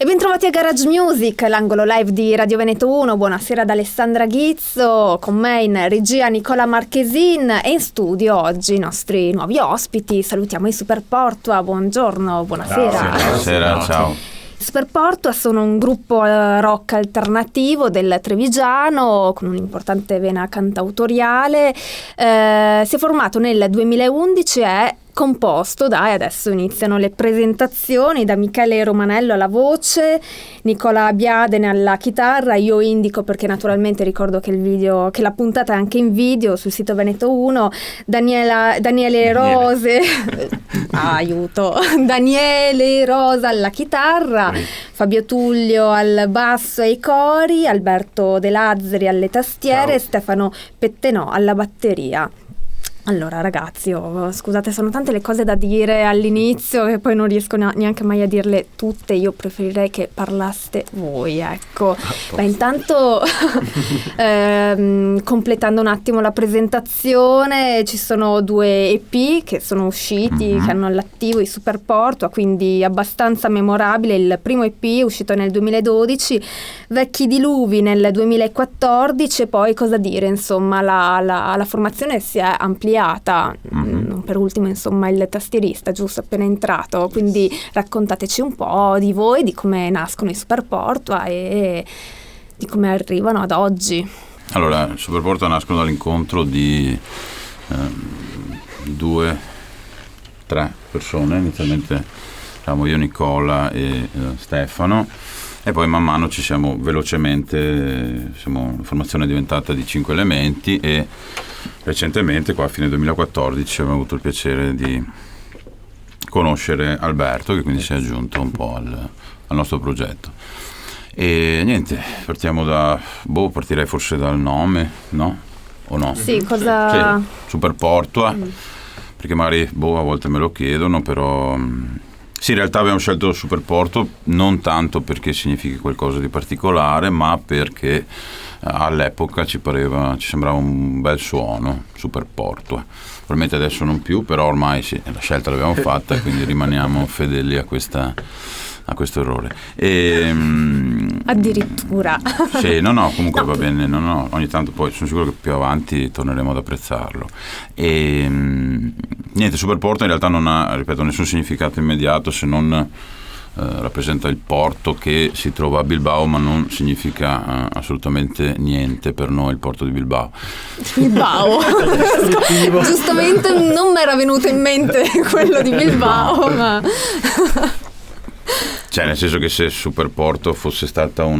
E bentrovati a Garage Music, l'angolo live di Radio Veneto 1. Buonasera da Alessandra Ghizzo, con me in regia Nicola Marchesin e in studio oggi i nostri nuovi ospiti. Salutiamo i Super Portua, buongiorno, buonasera. Buonasera, ciao. Super Portua sono un gruppo rock alternativo del Trevigiano con un'importante vena cantautoriale. Si è formato nel 2011 e è composto e adesso iniziano le presentazioni, da Michele Romanello alla voce, Nicola Biadene alla chitarra. Io indico, perché naturalmente ricordo che la puntata è anche in video sul sito Veneto 1, Daniele Rose aiuto, Daniele Rosa alla chitarra, Fabio Tullio al basso e ai cori, Alberto De Lazzari alle tastiere, Stefano Pettenò alla batteria. Allora ragazzi, scusate, sono tante le cose da dire all'inizio che poi non riesco neanche mai a dirle tutte. Io preferirei che parlaste voi, ecco. Beh, intanto completando un attimo la presentazione, ci sono 2 EP che sono usciti, che hanno all'attivo i Super Portua, quindi abbastanza memorabile. Il primo EP è uscito nel 2012, Vecchi Diluvi nel 2014, e poi cosa dire, insomma la formazione si è ampliata. Non per ultimo, insomma, il tastierista giusto appena entrato, quindi raccontateci un po' di voi, di come nascono i Super Portua e di come arrivano ad oggi. Allora, i Super Portua nascono dall'incontro di 2-3 persone. Inizialmente eravamo io, Nicola e Stefano, e poi man mano ci siamo velocemente, la formazione è diventata di 5 elementi, e recentemente, qua a fine 2014, abbiamo avuto il piacere di conoscere Alberto, che quindi si è aggiunto un po' al nostro progetto. E niente, partirei forse dal nome, no? O no? Sì, cosa? Sì, Super Portua, perché magari a volte me lo chiedono, però sì, in realtà abbiamo scelto Super Portua non tanto perché significhi qualcosa di particolare, ma perché all'epoca ci sembrava un bel suono, Super Portua. Probabilmente adesso non più, però ormai sì, la scelta l'abbiamo fatta, quindi rimaniamo fedeli a questo errore. Addirittura. Sì, no, comunque va bene, no, ogni tanto poi sono sicuro che più avanti torneremo ad apprezzarlo. E niente, Super Portua in realtà non ha, ripeto, nessun significato immediato, se non rappresenta il porto che si trova a Bilbao, ma non significa assolutamente niente per noi il porto di Bilbao. Giustamente non mi era venuto in mente quello di Bilbao, ma cioè, nel senso che se Super Porto fosse stata un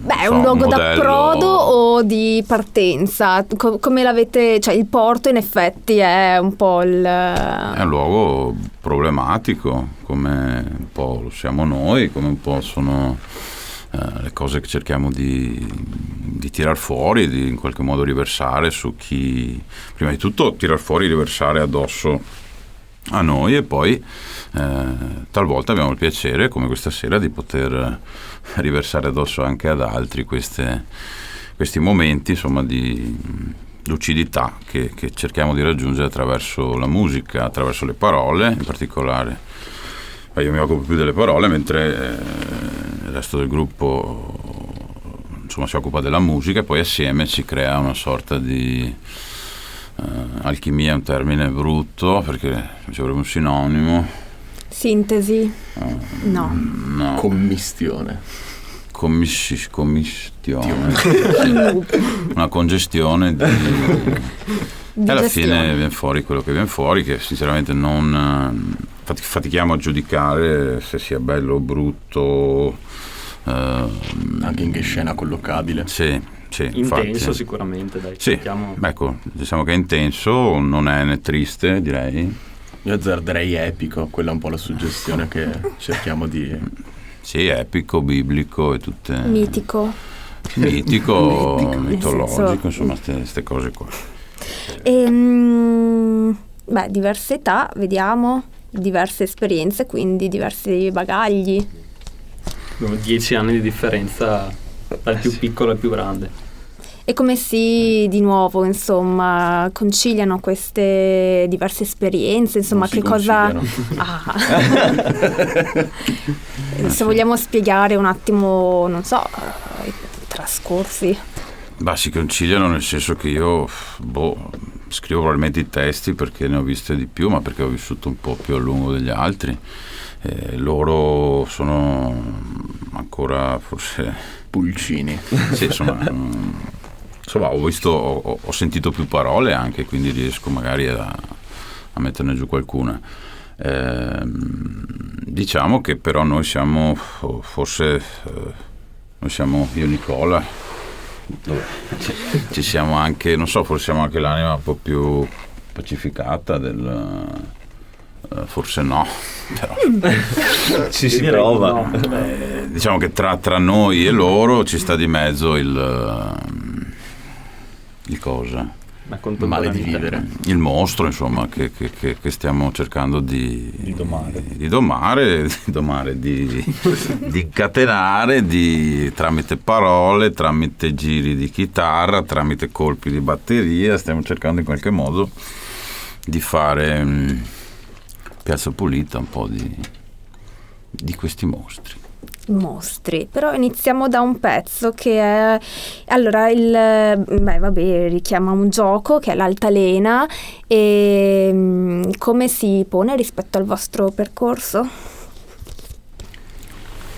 luogo modello d'approdo o di partenza, come l'avete, cioè il porto in effetti è un po' è un luogo problematico, come un po' lo siamo noi, come un po' sono le cose che cerchiamo di tirar fuori, di in qualche modo riversare su chi, prima di tutto tirar fuori, riversare addosso a noi, e poi talvolta abbiamo il piacere, come questa sera, di poter riversare addosso anche ad altri questi momenti, insomma, di lucidità che cerchiamo di raggiungere attraverso la musica, attraverso le parole in particolare. Io mi occupo più delle parole, mentre il resto del gruppo insomma si occupa della musica, e poi assieme si crea una sorta di alchimia. È un termine brutto perché ci vorrebbe un sinonimo. Sintesi? No. Commistione. Una congestione di e alla fine viene fuori quello che viene fuori, che sinceramente non fatichiamo a giudicare se sia bello o brutto, anche in che scena collocabile. Sì, intenso, infatti. Sicuramente, dai. Sì, ecco, diciamo che è intenso, non è né triste, direi. Io azzarderei epico, quella è un po' la suggestione che cerchiamo di... Sì, epico, biblico e tutte... Mitico, mitologico, insomma, queste cose qua. Diverse età, vediamo, diverse esperienze, quindi diversi bagagli. Abbiamo 10 anni di differenza dal più piccolo al più grande. E come si, di nuovo, insomma, conciliano queste diverse esperienze, insomma, Non si che cosa... Se vogliamo spiegare un attimo, non so, i trascorsi. Bah, si conciliano nel senso che io, scrivo probabilmente i testi perché ne ho viste di più, ma perché ho vissuto un po' più a lungo degli altri. Loro sono ancora forse... Pulcini. Sì, insomma, ho sentito più parole anche, quindi riesco magari a metterne giù qualcuna. Diciamo che però noi siamo io e Nicola, ci siamo anche, non so, forse siamo anche l'anima un po' più pacificata forse no, però si prova. No. Diciamo che tra noi e loro ci sta di mezzo il cosa? Male di vivere. Il mostro, insomma, che stiamo cercando di domare, di incatenare tramite parole, tramite giri di chitarra, tramite colpi di batteria. Stiamo cercando in qualche modo di fare Piazza Pulita un po' di questi mostri. Però iniziamo da un pezzo che è, allora, richiama un gioco che è l'altalena, e come si pone rispetto al vostro percorso?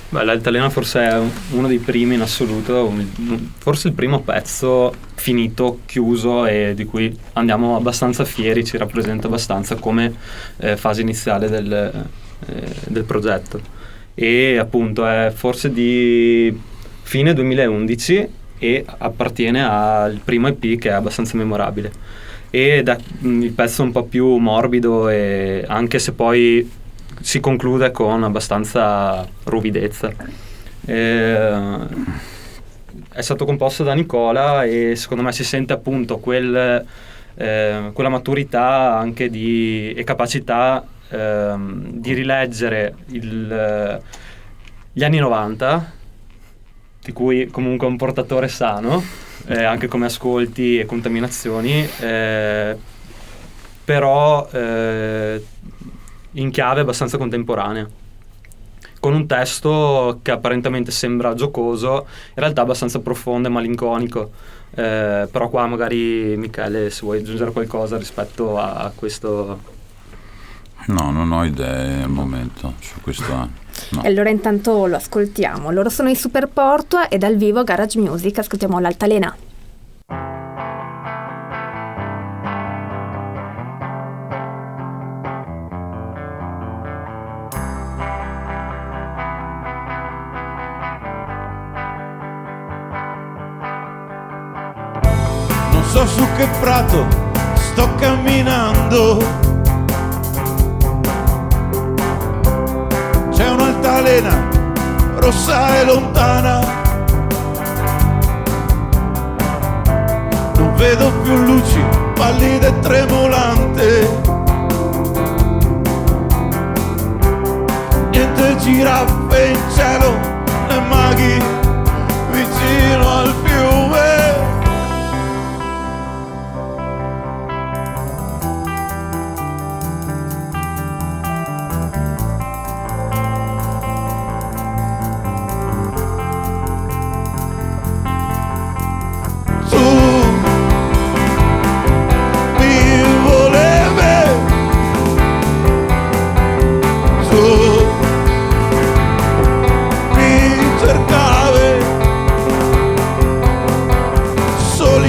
L'altalena forse è uno dei primi in assoluto, forse il primo pezzo finito, chiuso, e di cui andiamo abbastanza fieri, ci rappresenta abbastanza come fase iniziale del progetto. E appunto è forse di fine 2011 e appartiene al primo EP, che è abbastanza memorabile, ed è il pezzo un po' più morbido, e anche se poi si conclude con abbastanza ruvidezza. È stato composto da Nicola e secondo me si sente appunto quella maturità anche e capacità di rileggere gli anni 90, di cui comunque è un portatore sano, anche come ascolti e contaminazioni, però in chiave abbastanza contemporanea, con un testo che apparentemente sembra giocoso, in realtà abbastanza profondo e malinconico. Però qua magari Michele, se vuoi aggiungere qualcosa rispetto a questo. No, non ho idee al momento su questo. No. E allora intanto lo ascoltiamo. Loro sono i Super Portua e dal vivo Garage Music ascoltiamo l'altalena. Non so su che prato sto camminando, c'è un'altalena rossa e lontana, non vedo più luci, pallida e tremolante, niente giraffe in cielo né maghi vicino al fiume.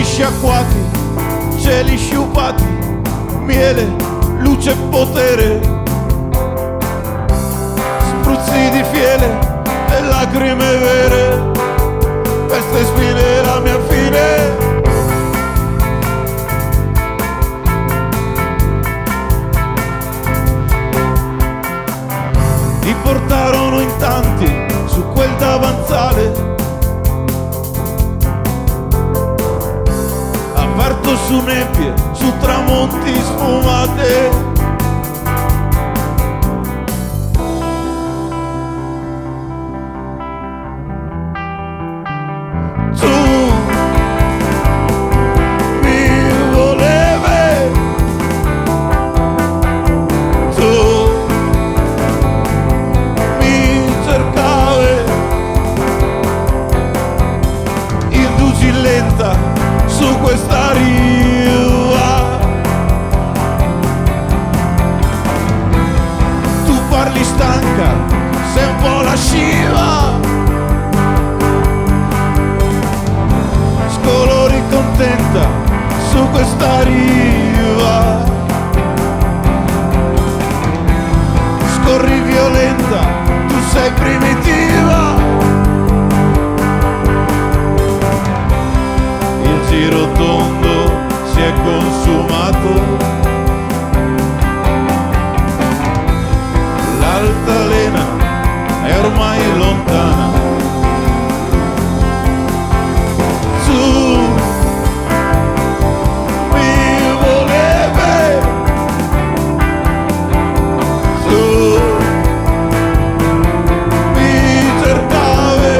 Sciacquati, cieli sciupati, miele, luce e potere, spruzzi di fiele e lacrime vere, questa è spine la mia fine. Ti portarono in tanti su quel davanzale, aperto su nebbie, su tramonti sfumate. Tu attenta su questa riva, scorri violenta, tu sei primitiva. Il giro tondo si è consumato, l'altalena è ormai lontana. Su mi volevi, su mi cercavi,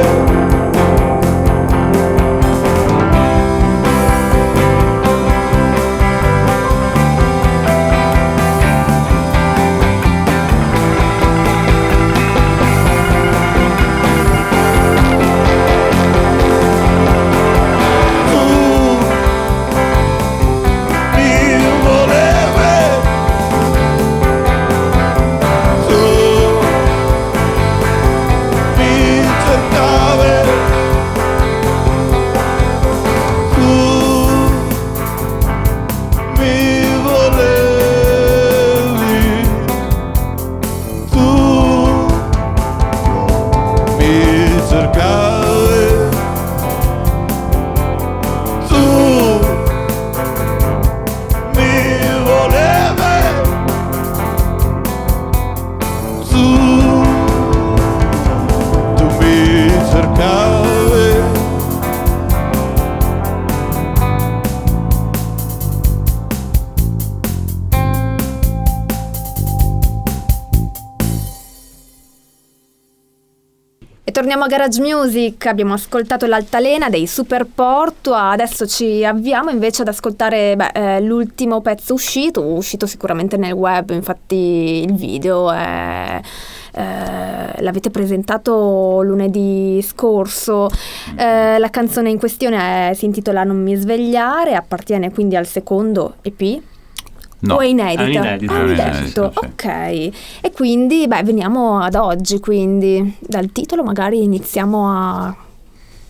Torniamo a Garage Music, abbiamo ascoltato l'Altalena dei Super Porto, adesso ci avviamo invece ad ascoltare l'ultimo pezzo uscito sicuramente nel web, infatti il video l'avete presentato lunedì scorso. La canzone in questione si intitola Non mi svegliare, appartiene quindi al secondo EP. No, o è inedita? È inedito, sì. Ok. E quindi veniamo ad oggi, quindi dal titolo magari iniziamo a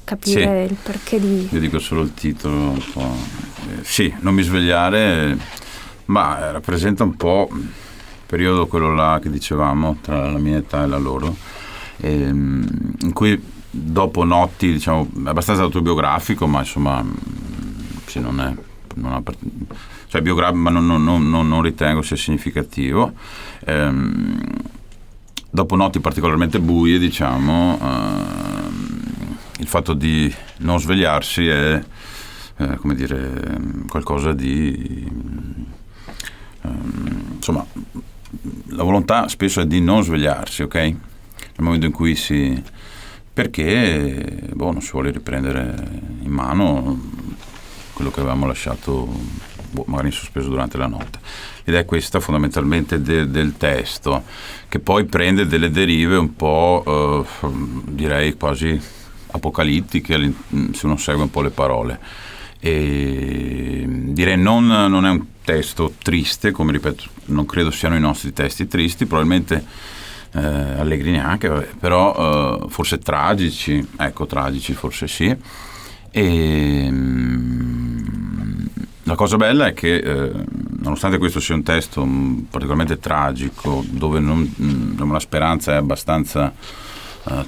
capire il perché di... Io dico solo il titolo un po'. Sì, Non mi svegliare, ma rappresenta un po' il periodo quello là che dicevamo tra la mia età e la loro, in cui dopo notti, diciamo, è abbastanza autobiografico, ma insomma sì, cioè biografico, ma non ritengo sia significativo. Dopo notti particolarmente buie, diciamo, il fatto di non svegliarsi è come dire qualcosa di insomma, la volontà spesso è di non svegliarsi, ok? Nel momento in cui perché non si vuole riprendere in mano quello che avevamo lasciato magari in sospeso durante la notte. L'idea è questa fondamentalmente del testo, che poi prende delle derive un po' direi quasi apocalittiche se uno segue un po' le parole, e direi non è un testo triste, come ripeto non credo siano i nostri testi tristi, probabilmente allegri neanche, però forse tragici forse sì. E la cosa bella è che nonostante questo sia un testo particolarmente tragico, dove la speranza è abbastanza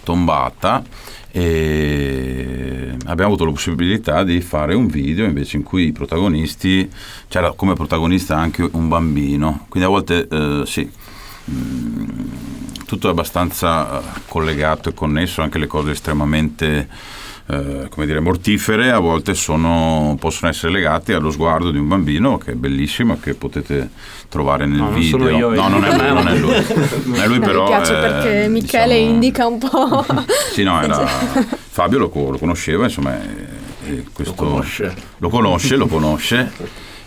tombata, e abbiamo avuto la possibilità di fare un video invece in cui i protagonisti, c'era come protagonista anche un bambino, quindi a volte tutto è abbastanza collegato e connesso, anche le cose estremamente come dire mortifere a volte possono essere legate allo sguardo di un bambino, che è bellissimo, che potete trovare nel video. Non sono io, non è lui. Non è lui, però mi piace perché Michele indica un po'. Sì, no, era Fabio lo conosceva, insomma, e questo lo conosce,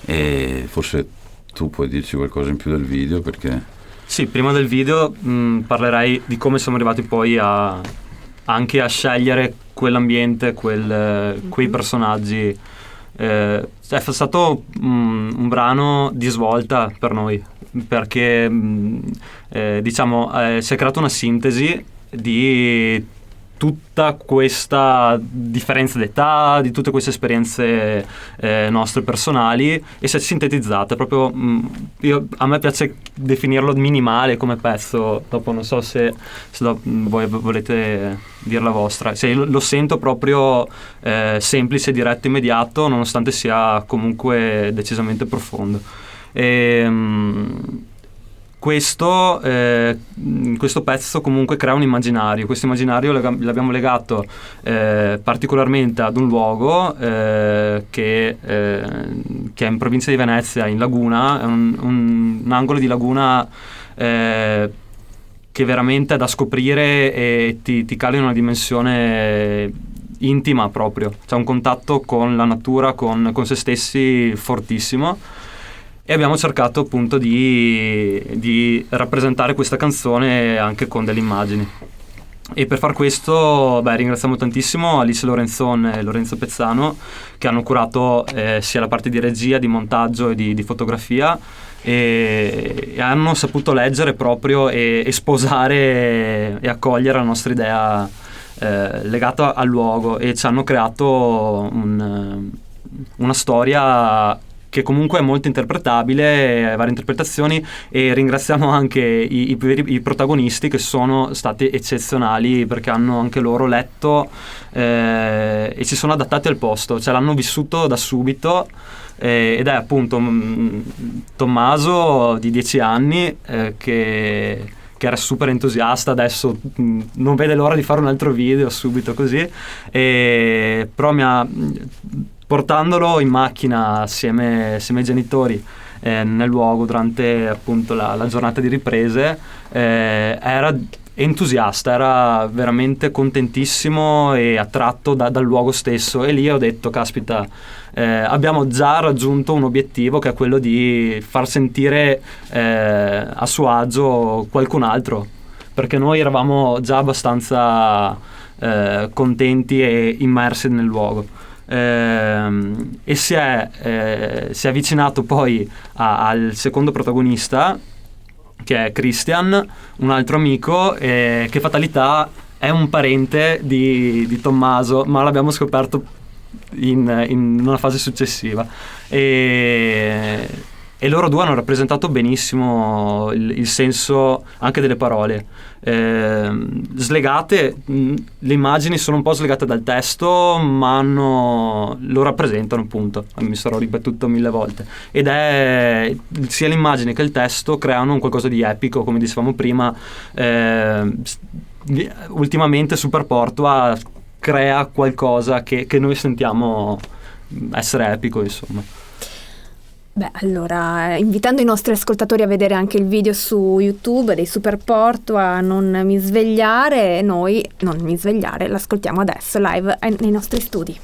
e forse tu puoi dirci qualcosa in più del video, perché sì, prima del video parlerei di come siamo arrivati poi anche a scegliere quell'ambiente, quei personaggi. È stato un brano di svolta per noi, perché diciamo si è creata una sintesi di tutta questa differenza d'età, di tutte queste esperienze nostre personali, e si è sintetizzata proprio. A me piace definirlo minimale come pezzo, dopo non so se voi volete dire la vostra. Lo sento proprio semplice, diretto, immediato, nonostante sia comunque decisamente profondo. Questo pezzo comunque crea un immaginario. Questo immaginario l'abbiamo legato particolarmente ad un luogo che è in provincia di Venezia, in Laguna. È un angolo di laguna che veramente è da scoprire e ti cala in una dimensione intima proprio. C'è un contatto con la natura, con se stessi fortissimo. E abbiamo cercato appunto di rappresentare questa canzone anche con delle immagini. E per far questo ringraziamo tantissimo Alice Lorenzon e Lorenzo Pezzano, che hanno curato sia la parte di regia, di montaggio e di fotografia, e hanno saputo leggere proprio e sposare e accogliere la nostra idea legata al luogo, e ci hanno creato una storia che comunque è molto interpretabile, varie interpretazioni, e ringraziamo anche i protagonisti, che sono stati eccezionali, perché hanno anche loro letto e si sono adattati al posto, cioè l'hanno vissuto da subito, ed è appunto Tommaso di 10 anni che era super entusiasta, adesso non vede l'ora di fare un altro video subito così, però portandolo in macchina assieme ai genitori nel luogo durante appunto la giornata di riprese, era entusiasta, era veramente contentissimo e attratto dal luogo stesso, e lì ho detto caspita, abbiamo già raggiunto un obiettivo, che è quello di far sentire a suo agio qualcun altro, perché noi eravamo già abbastanza contenti e immersi nel luogo. E si è avvicinato poi al secondo protagonista, che è Christian, un altro amico, che fatalità è un parente di Tommaso, ma l'abbiamo scoperto in una fase successiva, e loro due hanno rappresentato benissimo il senso anche delle parole, slegate. Le immagini sono un po' slegate dal testo, ma lo rappresentano, appunto. Mi sarò ripetuto 1000 volte, ed è sia l'immagine che il testo creano un qualcosa di epico, come dicevamo prima. Ultimamente Super Portua crea qualcosa che noi sentiamo essere epico, insomma. Allora, invitando i nostri ascoltatori a vedere anche il video su YouTube dei Super Portua, Non mi svegliare, noi Non mi svegliare l'ascoltiamo adesso live nei nostri studi.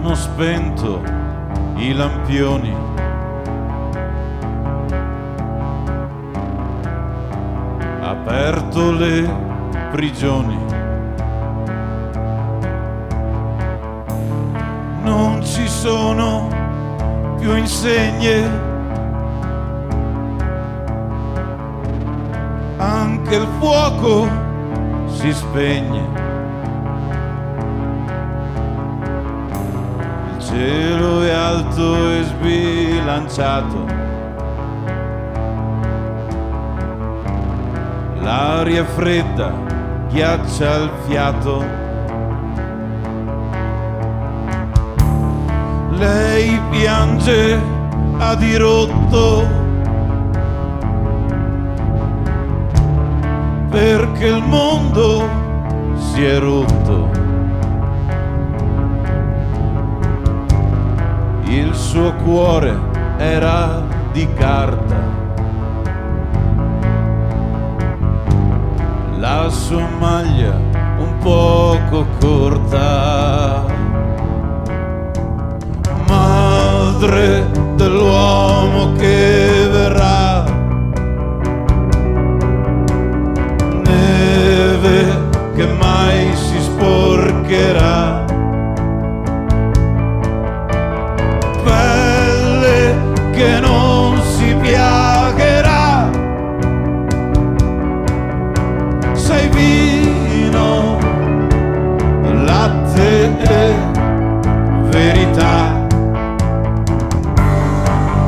Hanno spento i lampioni, aperto le prigioni, non ci sono più insegne, anche il fuoco si spegne. Il cielo è alto e sbilanciato, l'aria fredda ghiaccia il fiato. Lei piange a dirotto perché il mondo si è rotto. Il suo cuore era di carta, la sua maglia un poco corta. Madre dell'uomo che verrà, latte e verità.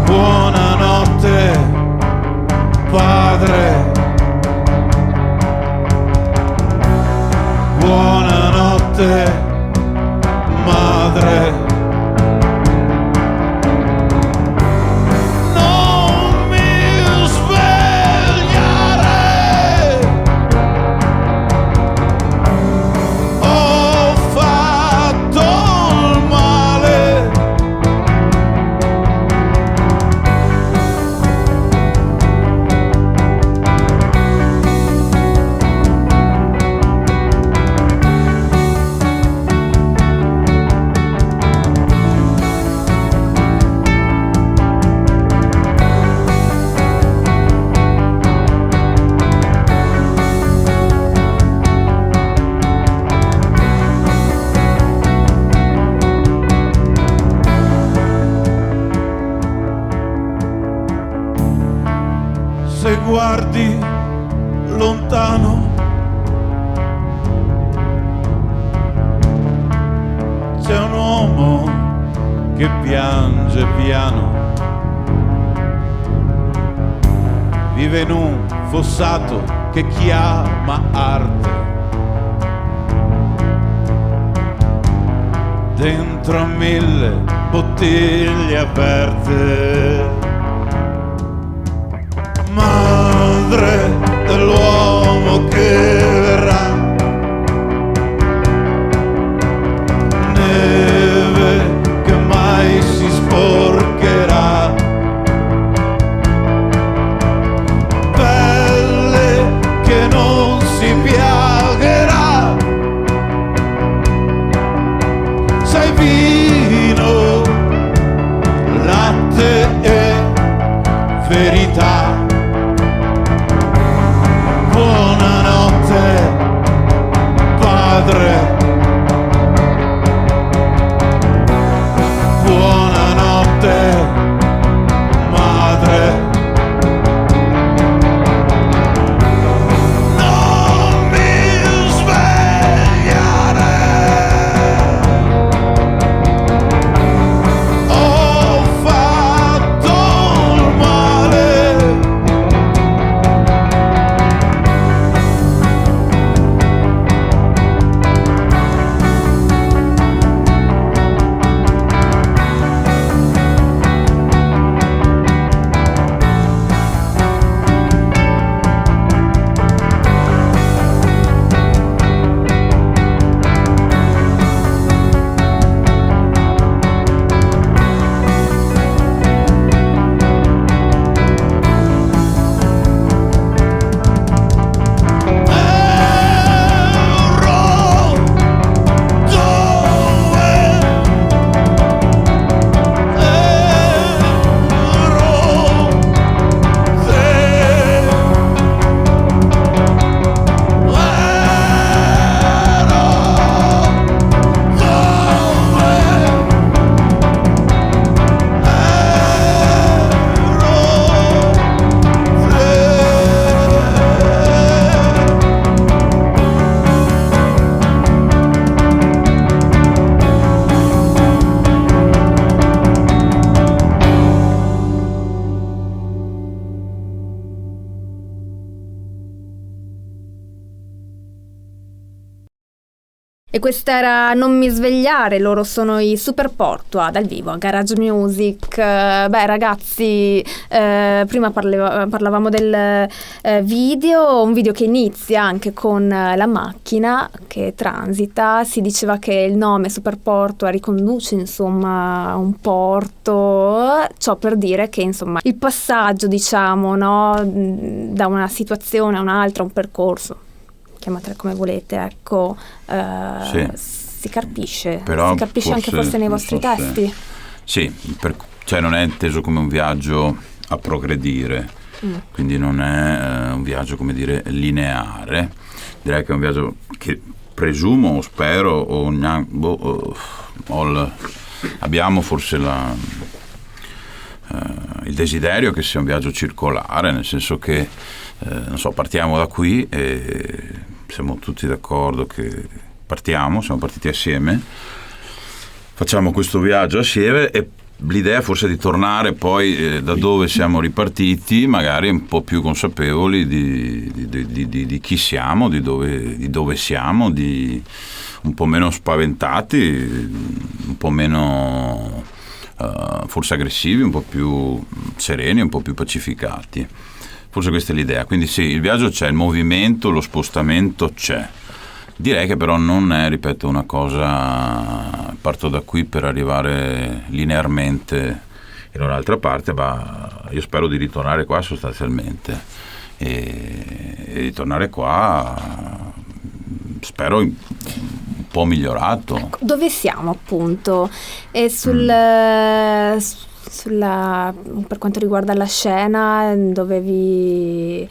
Buonanotte, padre. Buonanotte, madre. Non mi svegliare, ho fatto il male. Se guardi lontano, c'è un uomo che piange piano, vive in un fossato che chiama arte, dentro a 1000 bottiglie aperte. Madre dell'uomo che verrà, neve che mai si sporcherà, pelle che non si piagherà, sai vino, latte e verità. Buonanotte, padre. Buonanotte, madre. Non mi svegliare, ho fatto il male. E questa era Non mi svegliare, loro sono i Super Portua dal vivo a Garage Music. Beh ragazzi, prima parlavamo del video, un video che inizia anche con la macchina che transita. Si diceva che il nome Super Portua riconduce insomma a un porto, ciò per dire che insomma il passaggio, diciamo, no, da una situazione a un'altra, un percorso, chiamatela come volete, ecco, sì. Si carpisce, però si capisce anche forse nei vostri testi. Sì, cioè non è inteso come un viaggio a progredire, quindi non è un viaggio, come dire, lineare. Direi che è un viaggio che presumo, spero, abbiamo forse il desiderio che sia un viaggio circolare, nel senso che non so, partiamo da qui e siamo tutti d'accordo che siamo partiti assieme, facciamo questo viaggio assieme e l'idea forse è di tornare poi da dove siamo ripartiti, magari un po' più consapevoli di chi siamo, di dove siamo, un po' meno spaventati, un po' meno forse aggressivi, un po' più sereni, un po' più pacificati. Forse questa è l'idea. Quindi sì, il viaggio c'è, il movimento, lo spostamento c'è. Direi che però non è, ripeto, una cosa parto da qui per arrivare linearmente in un'altra parte, ma io spero di ritornare qua sostanzialmente e ritornare qua spero un po' migliorato. Ecco, dove siamo appunto? E per quanto riguarda la scena, dove vi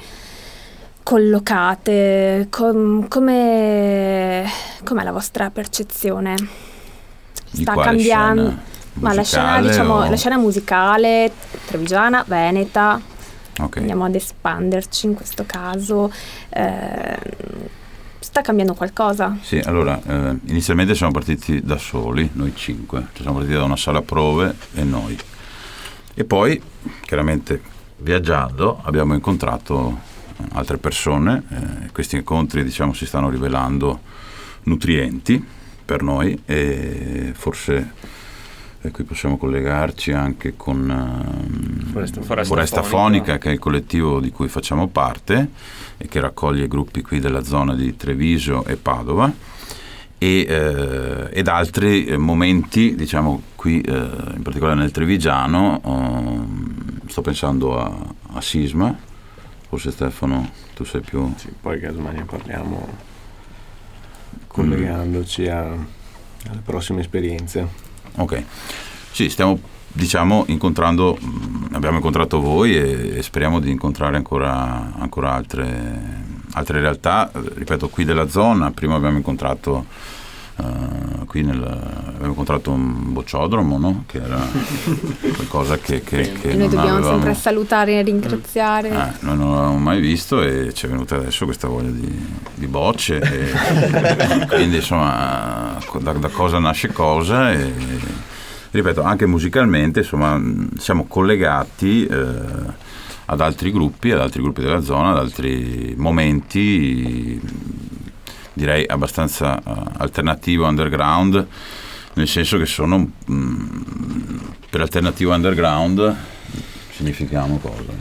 collocate, com'è la vostra percezione? Sta cambiando? Ma la scena, diciamo, la scena musicale trevigiana, veneta, okay. Andiamo ad espanderci in questo caso. Sta cambiando qualcosa? Sì, allora inizialmente siamo partiti da soli, noi 5, cioè siamo partiti da una sala prove e noi. E poi, chiaramente, viaggiando abbiamo incontrato altre persone, questi incontri diciamo si stanno rivelando nutrienti per noi e forse qui possiamo collegarci anche con Foresta Fonica, che è il collettivo di cui facciamo parte e che raccoglie gruppi qui della zona di Treviso e Padova ed altri momenti diciamo qui in particolare nel Trevigiano. Sto pensando a Sisma. Forse Stefano, tu sei più... Sì, poi casomai ne parliamo collegandoci alle prossime esperienze. Ok, sì, stiamo diciamo incontrando, abbiamo incontrato voi e speriamo di incontrare ancora altre realtà, ripeto, qui della zona. Prima abbiamo incontrato abbiamo incontrato un bocciodromo, no? Che era qualcosa che noi dobbiamo sempre salutare e ringraziare. Noi non l'avevamo mai visto e ci è venuta adesso questa voglia di bocce e quindi insomma da cosa nasce cosa e ripeto anche musicalmente insomma siamo collegati ad altri gruppi della zona, ad altri momenti direi abbastanza alternativo underground, nel senso che sono per alternativo underground significano cosa?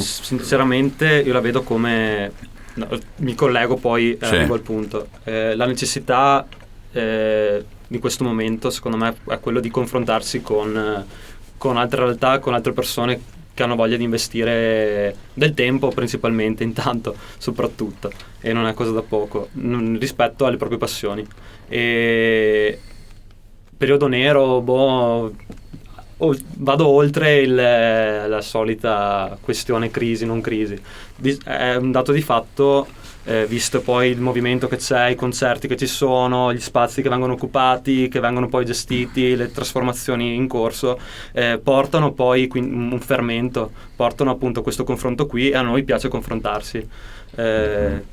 Sinceramente io la vedo come mi collego poi arrivo al punto la necessità di questo momento secondo me è quello di confrontarsi con altre realtà, con altre persone che hanno voglia di investire del tempo principalmente, intanto soprattutto, e non è cosa da poco rispetto alle proprie passioni. E periodo nero, vado oltre la solita questione crisi non crisi, è un dato di fatto. Visto poi il movimento che c'è, i concerti che ci sono, gli spazi che vengono occupati, che vengono poi gestiti, le trasformazioni in corso, portano poi un fermento, portano appunto questo confronto qui e a noi piace confrontarsi.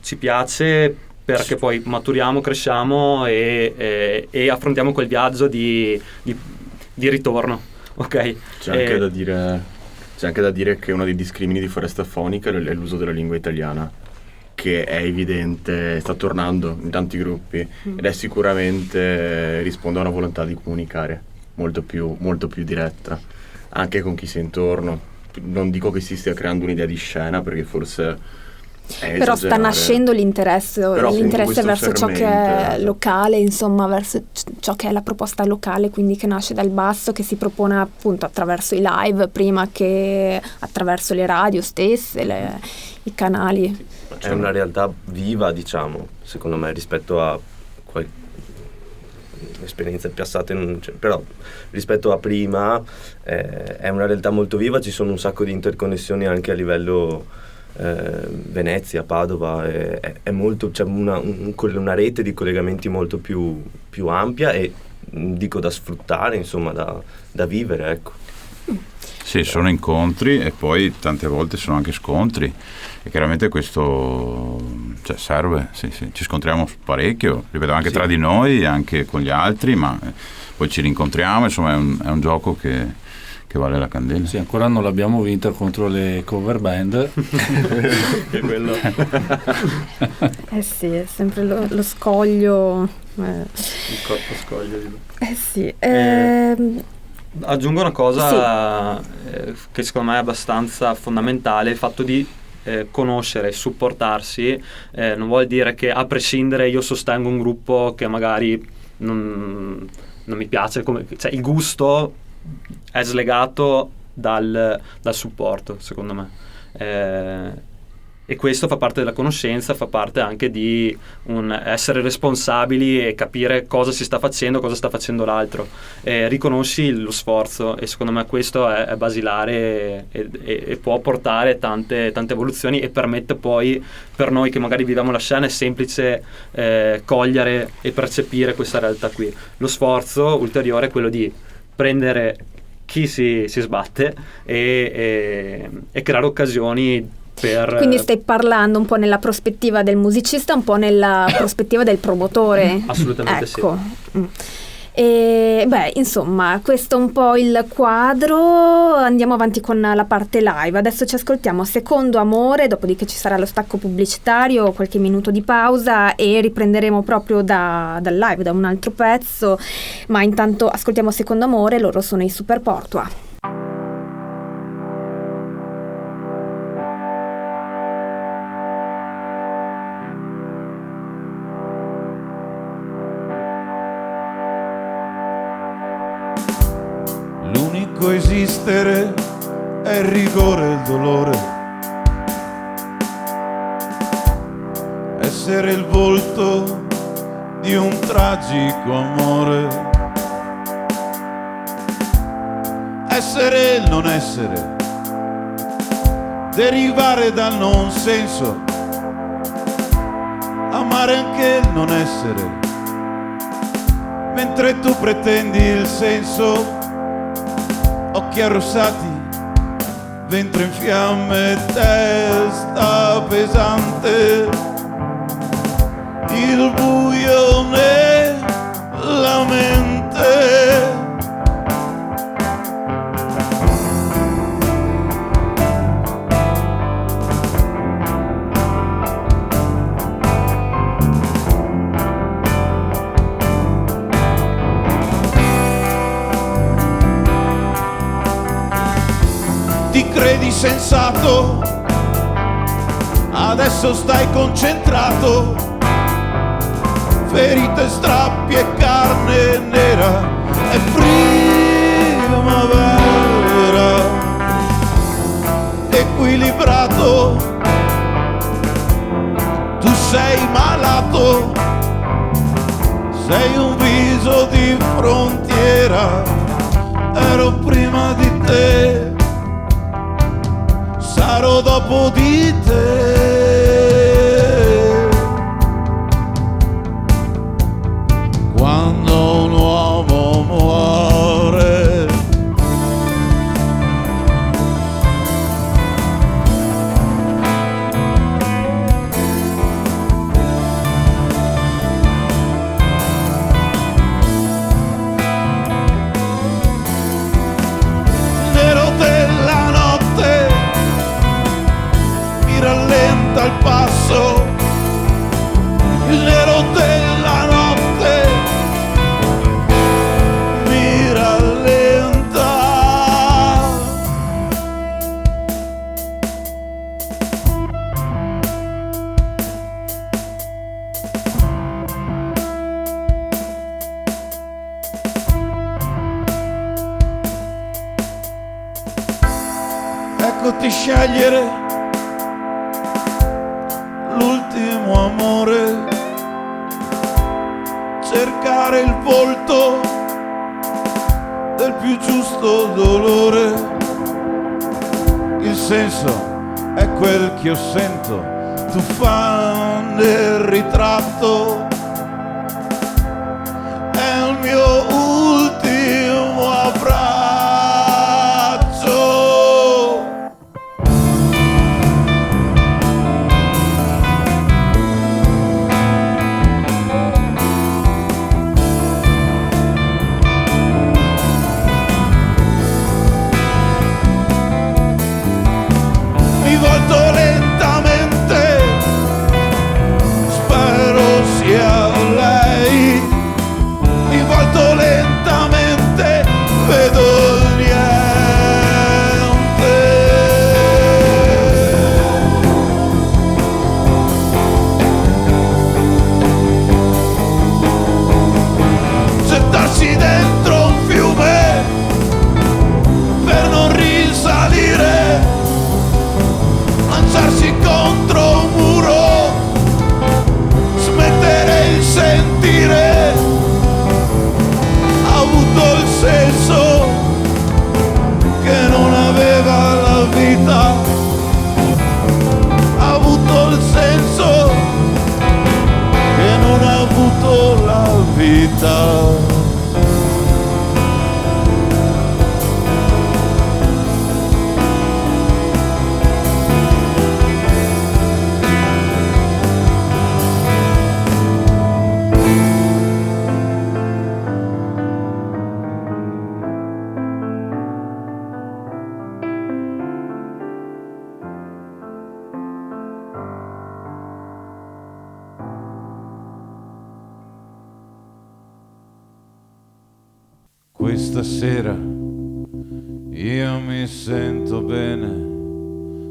Ci piace perché poi maturiamo, cresciamo e affrontiamo quel viaggio di ritorno. Ok? C'è anche da dire che uno dei discrimini di Foresta Fonica è l'uso della lingua italiana, che è evidente, sta tornando in tanti gruppi ed è sicuramente risponde a una volontà di comunicare molto più diretta anche con chi si è intorno. Non dico che si stia creando un'idea di scena perché forse però sta nascendo l'interesse verso ciò che è locale, insomma verso ciò che è la proposta locale, quindi che nasce dal basso, che si propone appunto attraverso i live prima che attraverso le radio stesse, i canali. È una realtà viva, diciamo, secondo me, rispetto a esperienze passate, però rispetto a prima è una realtà molto viva, ci sono un sacco di interconnessioni anche a livello Venezia, Padova, è molto, c'è una rete di collegamenti molto più ampia e dico da sfruttare, insomma da vivere, ecco. Sì, sono incontri e poi tante volte sono anche scontri e chiaramente questo serve, sì, ci scontriamo parecchio, ripeto, anche tra di noi, anche con gli altri, ma poi ci rincontriamo, insomma è un gioco che vale la candela. Sì, ancora non l'abbiamo vinto contro le cover band. Che quello. Sì, è sempre lo scoglio. Il corpo scoglio di Sì. Aggiungo una cosa che secondo me è abbastanza fondamentale, il fatto di conoscere e supportarsi non vuol dire che a prescindere io sostengo un gruppo che magari non mi piace, cioè il gusto è slegato dal supporto, secondo me. E questo fa parte della conoscenza, fa parte anche di essere responsabili e capire cosa si sta facendo, cosa sta facendo l'altro. Riconosci lo sforzo e secondo me questo è basilare e può portare tante evoluzioni e permette poi, per noi che magari viviamo la scena, è semplice cogliere e percepire questa realtà qui. Lo sforzo ulteriore è quello di prendere chi si sbatte e creare occasioni Quindi stai parlando un po' nella prospettiva del musicista, un po' nella prospettiva del promotore. Assolutamente ecco. Sì. E, insomma, questo è un po' il quadro. Andiamo avanti con la parte live. Adesso ci ascoltiamo Secondo Amore, dopodiché ci sarà lo stacco pubblicitario, qualche minuto di pausa e riprenderemo proprio dal live, da un altro pezzo. Ma intanto ascoltiamo Secondo Amore, loro sono i Super Portua. L'unico esistere è il rigore e il dolore, essere il volto di un tragico amore, essere il non essere, derivare dal non senso, amare anche il non essere, mentre tu pretendi il senso. Occhi arrossati, ventre in fiamme, testa pesante, il buio nella mente. Ti credi sensato, adesso stai concentrato, ferite, strappi e carne nera, è primavera, equilibrato, tu sei malato, sei un viso di frontiera, ero prima di te. Sarò dopo di te. Quando un uomo muore, nero della notte mi rallenta il passo, il nero della notte mi rallenta. Eccoti scegliere l'ultimo amore, cercare il volto del più giusto dolore. Il senso è quel che io sento, tu fa nel ritratto, è il mio ultimo abbraccio. vita. Questa sera io mi sento bene,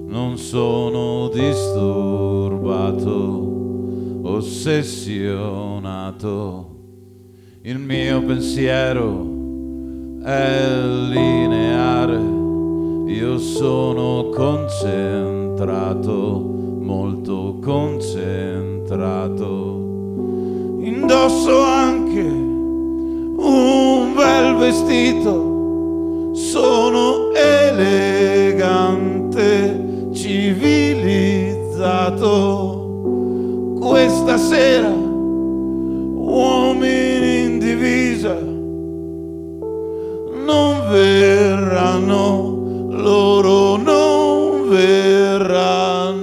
non sono disturbato, ossessionato. Il mio pensiero è lineare, io sono concentrato, molto concentrato. Indosso anche un bel vestito, sono elegante, civilizzato. Questa sera uomini in divisa non verranno, loro non verranno.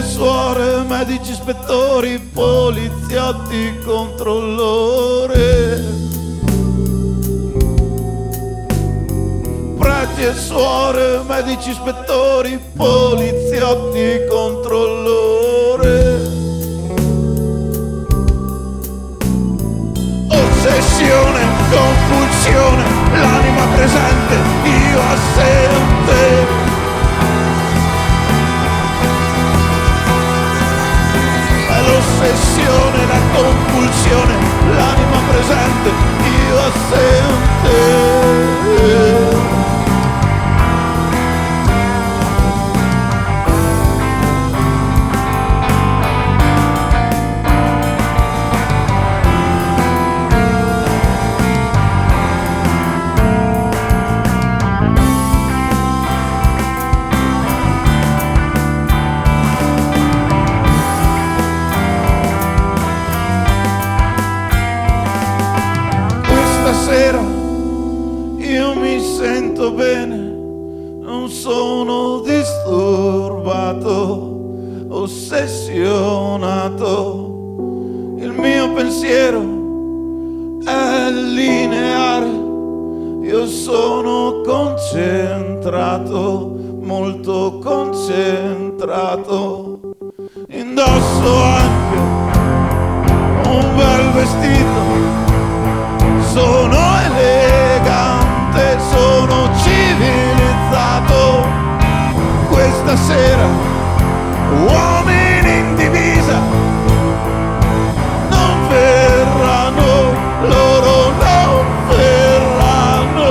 Suore, medici, ispettori, poliziotti, controllore. Preti e suore, medici, ispettori, poliziotti, controllore. Ossessione, compulsione, l'anima presente, io assente. L'ossessione, la compulsione, l'anima presente, io assente. Sera io mi sento bene, non sono disturbato, ossessionato. Il mio pensiero è lineare, io sono concentrato, molto concentrato. Indosso anche un bel vestito, sono elegante, sono civilizzato. Questa sera uomini in divisa non verranno, loro non verranno.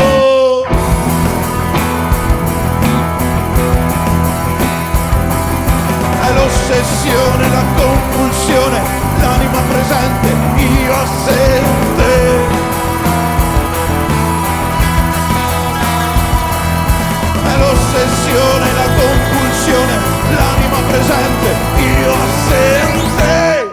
È l'ossessione, la compulsione, l'anima presente, io assente. L'ossessione, la compulsione, l'anima presente, io assente.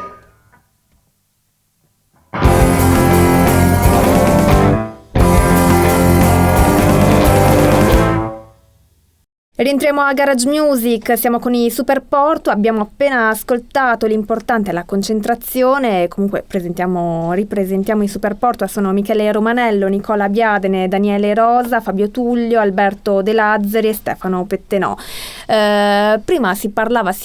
Rientriamo a Garage Music, siamo con i Super Porto, abbiamo appena ascoltato l'importante è la concentrazione, comunque ripresentiamo i Super Porto, sono Michele Romanello, Nicola Biadene, Daniele Rosa, Fabio Tullio, Alberto De Lazzari e Stefano Pettenò. Prima si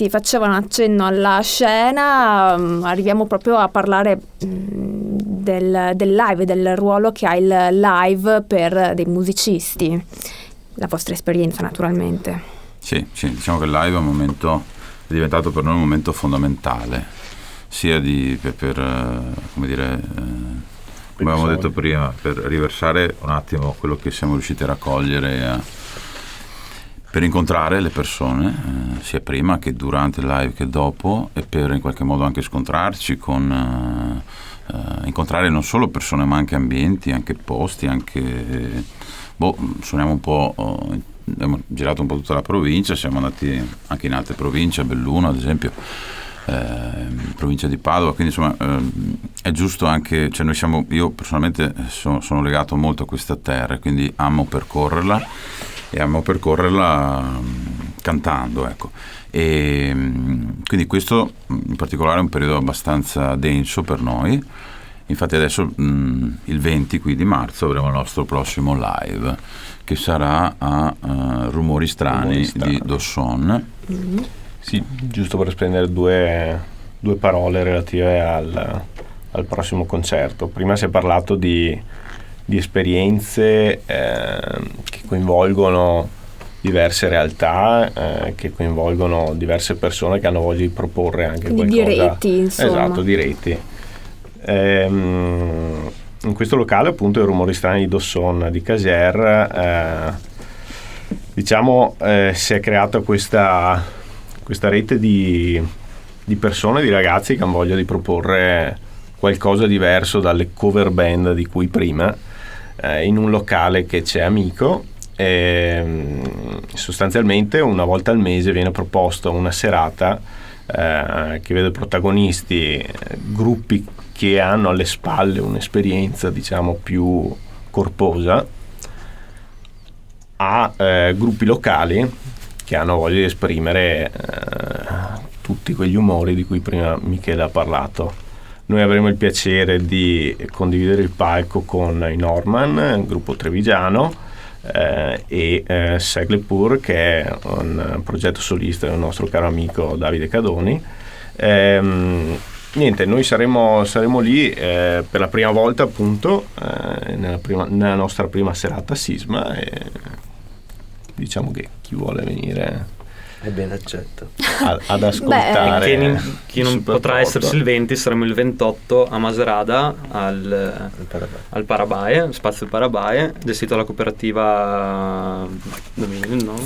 faceva un accenno alla scena, arriviamo proprio a parlare del live, del ruolo che ha il live per dei musicisti. La vostra esperienza, naturalmente. Sì, diciamo che il live è diventato per noi un momento fondamentale, sia come avevamo detto prima, per riversare un attimo quello che siamo riusciti a raccogliere, per incontrare le persone, sia prima che durante il live che dopo, e per in qualche modo anche scontrarci incontrare non solo persone ma anche ambienti, anche posti, anche... suoniamo un po', abbiamo girato un po' tutta la provincia, siamo andati anche in altre province, a Belluno ad esempio, provincia di Padova, quindi insomma è giusto anche, cioè io personalmente sono legato molto a questa terra, quindi amo percorrerla cantando, ecco. E quindi questo in particolare è un periodo abbastanza denso per noi. Infatti adesso il 20 qui di marzo avremo il nostro prossimo live, che sarà a Rumori Strani di Dosson. Mm-hmm. Sì, giusto per spendere due parole relative al prossimo concerto. Prima si è parlato di esperienze che coinvolgono diverse realtà, che coinvolgono diverse persone che hanno voglia di proporre anche quindi qualcosa. Di reti, insomma. Esatto, di reti. In questo locale, appunto, i Rumori Strani di Dosson di Caser, si è creata questa rete di persone, di ragazzi che hanno voglia di proporre qualcosa diverso dalle cover band di cui prima, in un locale che c'è amico. Sostanzialmente una volta al mese viene proposta una serata che vede protagonisti gruppi che hanno alle spalle un'esperienza più corposa, a gruppi locali che hanno voglia di esprimere tutti quegli umori di cui prima Michele ha parlato. Noi avremo il piacere di condividere il palco con i Norman, un gruppo trevigiano, e Seglepur, che è un progetto solista del nostro caro amico Davide Cadoni. Niente, noi saremo lì per la prima volta, appunto, nella nostra prima serata Sisma, e diciamo che chi vuole venire è ben accetto ad ascoltare. Chi non potrà esserci il 20, saremo il 28 a Maserada al Parabae, Spazio Parabae, gestito dalla cooperativa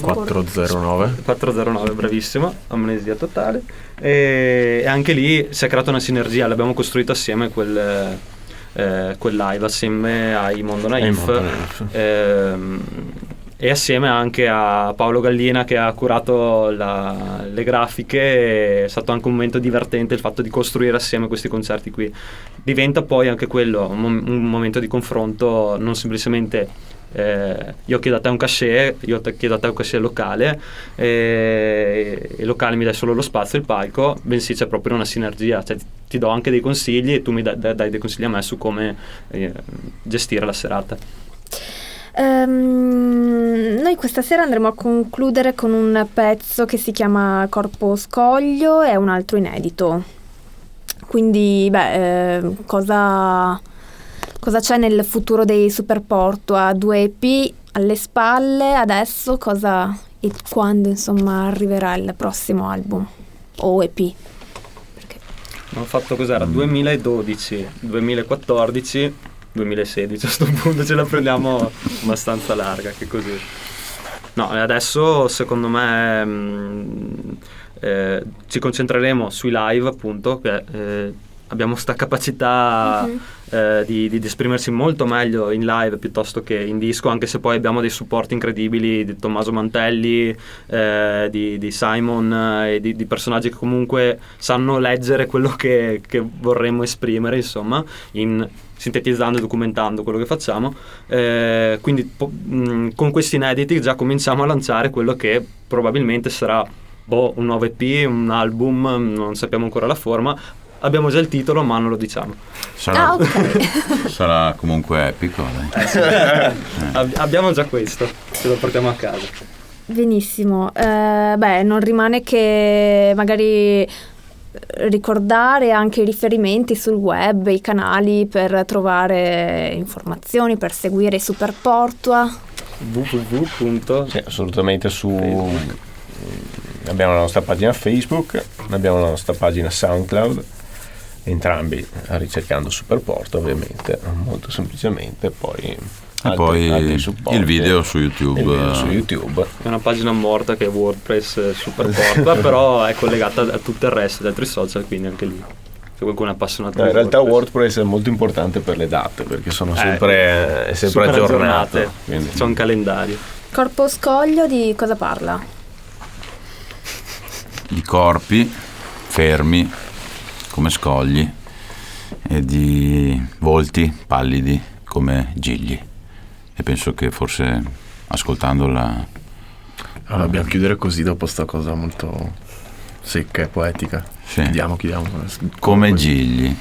409, bravissimo, amnesia totale, e anche lì si è creata una sinergia, l'abbiamo costruito assieme quel live, assieme ai Mondo Naif, e assieme anche a Paolo Gallina, che ha curato le grafiche. È stato anche un momento divertente il fatto di costruire assieme questi concerti qui. Diventa poi anche quello un momento di confronto, non semplicemente io chiedo a te un cachet, io chiedo a te un cachet locale, e il locale mi dai solo lo spazio e il palco, bensì c'è proprio una sinergia, cioè ti do anche dei consigli e tu mi dai dei consigli a me su come gestire la serata. Noi questa sera andremo a concludere con un pezzo che si chiama Corpo Scoglio, è un altro inedito. Quindi cosa c'è nel futuro dei Super Porto? A 2 EP alle spalle, adesso cosa e quando insomma arriverà il prossimo album o EP? Ho fatto cos'era? 2012, 2014, 2016, a questo punto ce la prendiamo abbastanza larga, che così. No, adesso secondo me ci concentreremo sui live, appunto, che abbiamo sta capacità di esprimersi molto meglio in live piuttosto che in disco, anche se poi abbiamo dei supporti incredibili di Tommaso Mantelli, di Simon e di personaggi che comunque sanno leggere quello che vorremmo esprimere, insomma, sintetizzando e documentando quello che facciamo. Quindi con questi inediti già cominciamo a lanciare quello che probabilmente sarà un nuovo EP, un album, non sappiamo ancora la forma. Abbiamo già il titolo, ma non lo diciamo. Sarà comunque epico, dai. Abbiamo già questo, ce lo portiamo a casa. Benissimo. Non rimane che magari ricordare anche i riferimenti sul web, i canali per trovare informazioni, per seguire Super Portua. www. Sì, assolutamente. Abbiamo la nostra pagina Facebook, abbiamo la nostra pagina SoundCloud, entrambi ricercando Super Portua, ovviamente, molto semplicemente. Poi altri supporti, il video su YouTube. È una pagina morta che è WordPress Super Portua, però è collegata a tutto il resto, ad altri social, quindi anche lì se qualcuno è appassionato. In realtà WordPress è molto importante per le date, perché sono sempre aggiornate. C'è un calendario. Corpo Scoglio di cosa parla? Di corpi fermi come scogli e di volti pallidi come gigli, e penso che forse ascoltandola dobbiamo chiudere così dopo sta cosa molto secca e poetica. Sì. Chiudiamo come gigli.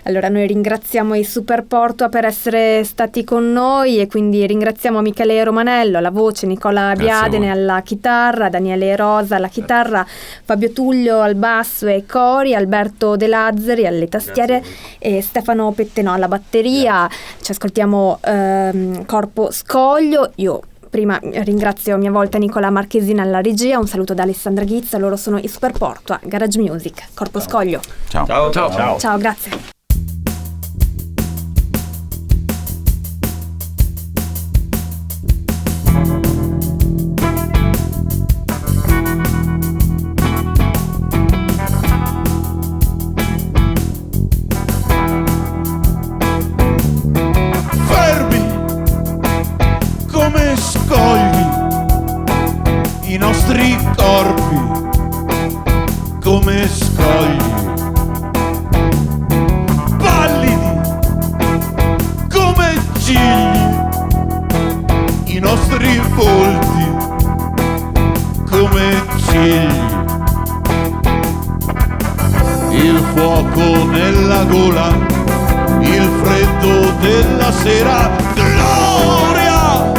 Allora noi ringraziamo i Super Portua per essere stati con noi, e quindi ringraziamo Michele Romanello alla voce, Nicola Biadene alla chitarra, Daniele Rosa alla chitarra, Fabio Tullio al basso e cori, Alberto De Lazzari alle tastiere e Stefano Pettenò alla batteria. Ci ascoltiamo Corpo Scoglio. Io prima ringrazio a mia volta Nicola Marchesina alla regia, un saluto da Alessandra Ghizza, loro sono i Super Portua, Garage Music, Corpo Scoglio. Ciao, grazie. I nostri corpi come scogli, pallidi come gigli, i nostri volti come cigli, il fuoco nella gola, il freddo della sera, gloria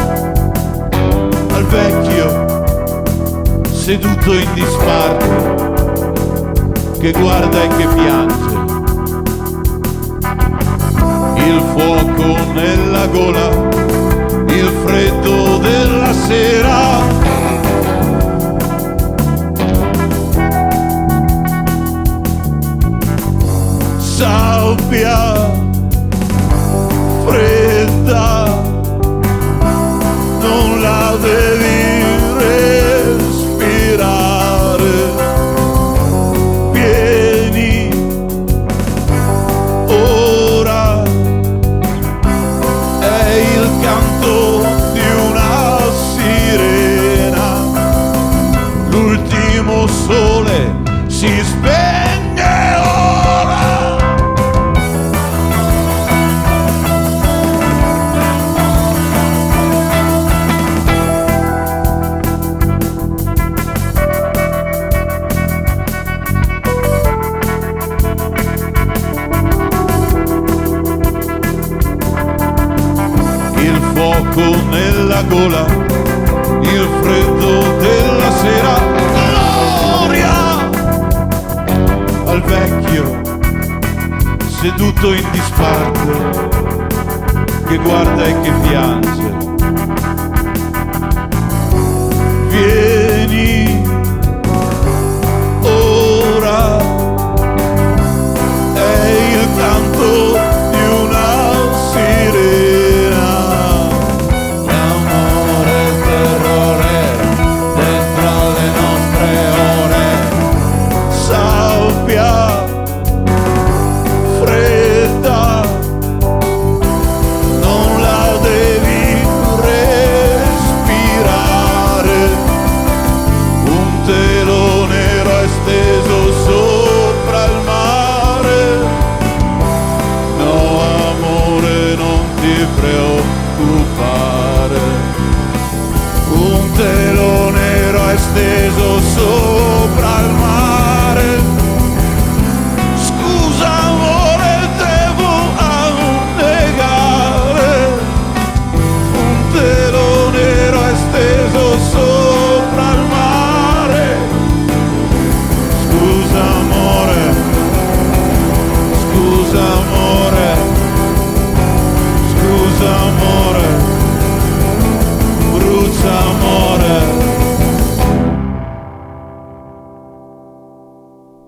al vecchio seduto in disparte, che guarda e che piange, il fuoco nella gola, il freddo della sera. Sabbia fredda, non la devi sole si spegne ora. Il fuoco nella gola, il freddo della sera, al vecchio seduto in disparte, che guarda e che piange. Vieni